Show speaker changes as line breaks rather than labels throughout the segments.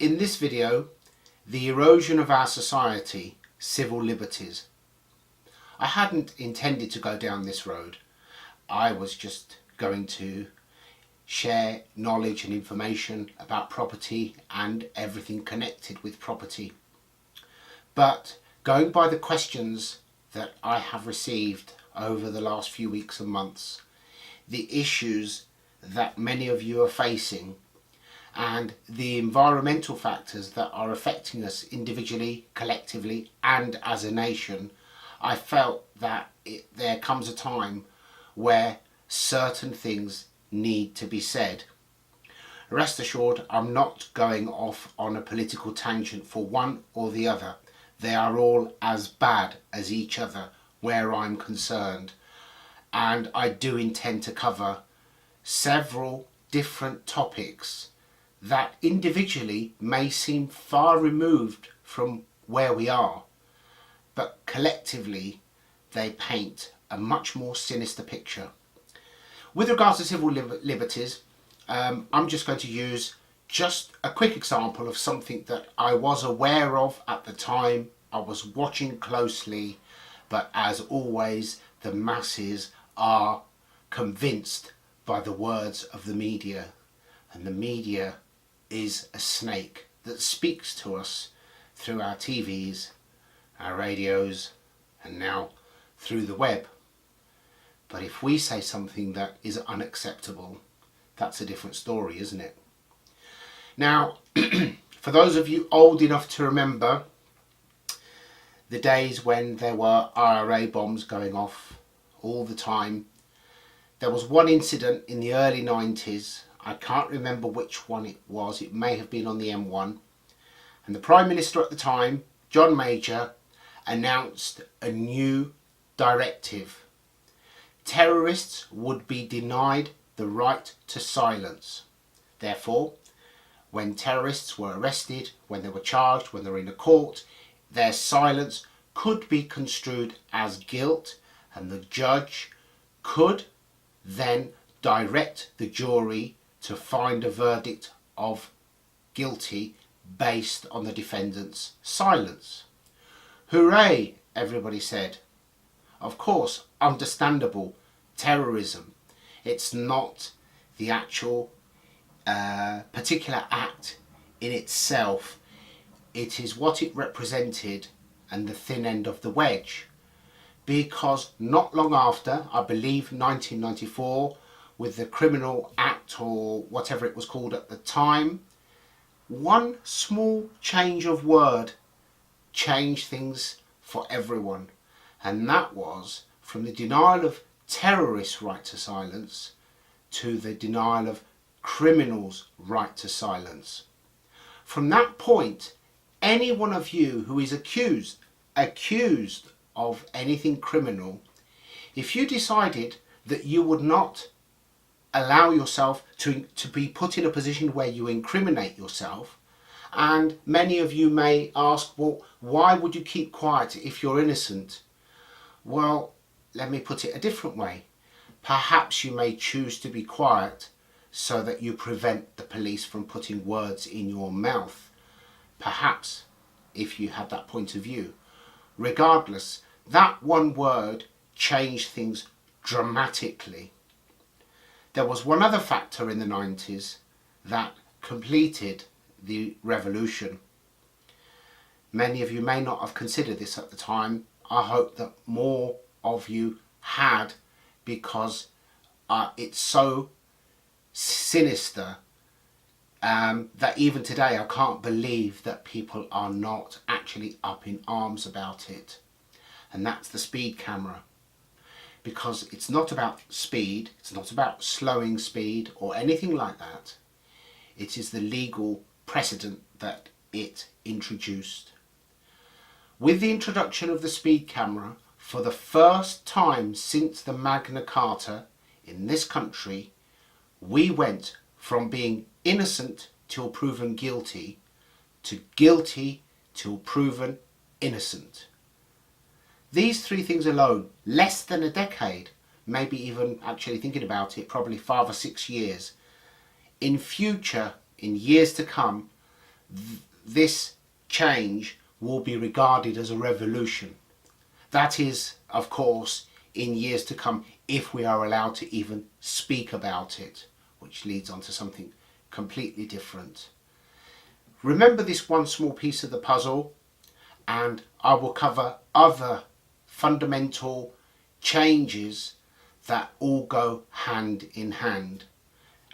In this video, the erosion of our society, civil liberties. I hadn't intended to go down this road. I was just going to share knowledge and information about property and everything connected with property. But going by the questions that I have received over the last few weeks and months, the issues that many of you are facing, and the environmental factors that are affecting us individually, collectively and as a nation, I felt that there comes a time where certain things need to be said. Rest assured, I'm not going off on a political tangent for one or the other. They are all as bad as each other where I'm concerned, and I do intend to cover several different topics that individually may seem far removed from where we are, but collectively they paint a much more sinister picture. With regards to civil liberties, I'm just going to use just a quick example of something that I was aware of at the time. I was watching closely, but as always, the masses are convinced by the words of the media, and the media is a snake that speaks to us through our TVs, our radios, and now through the web. But if we say something that is unacceptable, that's a different story, isn't it? Now, for those of you old enough to remember the days when there were IRA bombs going off all the time, there was one incident in the early 90s. I can't remember which one it was. It may have been on the M1. And the Prime Minister at the time, John Major, announced a new directive. Terrorists would be denied the right to silence. Therefore, when terrorists were arrested, when they were charged, when they were in a court, their silence could be construed as guilt, and the judge could then direct the jury to find a verdict of guilty based on the defendant's silence. Hooray, everybody said. Of course, understandable. Terrorism. It's not the actual particular act in itself. It is what it represented and the thin end of the wedge. Because not long after, I believe 1994, with the Criminal Act or whatever it was called at the time, one small change of word changed things for everyone, and that was from the denial of terrorists' right to silence to the denial of criminals' right to silence. From that point, any one of you who is accused of anything criminal, if you decided that you would not allow yourself to be put in a position where you incriminate yourself, and many of you may ask, well, why would you keep quiet if you're innocent? Well, let me put it a different way. Perhaps you may choose to be quiet so that you prevent the police from putting words in your mouth. Perhaps, if you had that point of view. Regardless, that one word changed things dramatically. There was one other factor in the 90s that completed the revolution. Many of you may not have considered this at the time. I hope that more of you had, because it's so sinister that even today I can't believe that people are not actually up in arms about it. And that's the speed camera. Because it's not about speed, it's not about slowing speed or anything like that. It is the legal precedent that it introduced. With the introduction of the speed camera, for the first time since the Magna Carta in this country, we went from being innocent till proven guilty to guilty till proven innocent. These three things alone, less than a decade, maybe even actually thinking about it, probably 5 or 6 years. In future, in years to come, this change will be regarded as a revolution. That is, of course, in years to come, if we are allowed to even speak about it, which leads on to something completely different. Remember this one small piece of the puzzle, and I will cover other fundamental changes that all go hand in hand.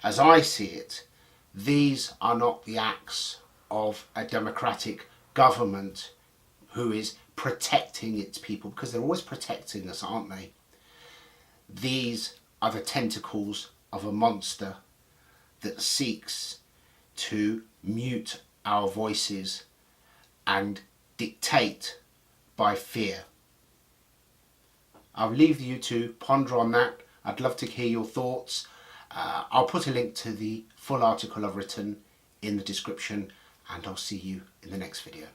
As I see it, these are not the acts of a democratic government who is protecting its people, because they're always protecting us, aren't they? These are the tentacles of a monster that seeks to mute our voices and dictate by fear. I'll leave you to ponder on that. I'd love to hear your thoughts. I'll put a link to the full article I've written in the description, and I'll see you in the next video.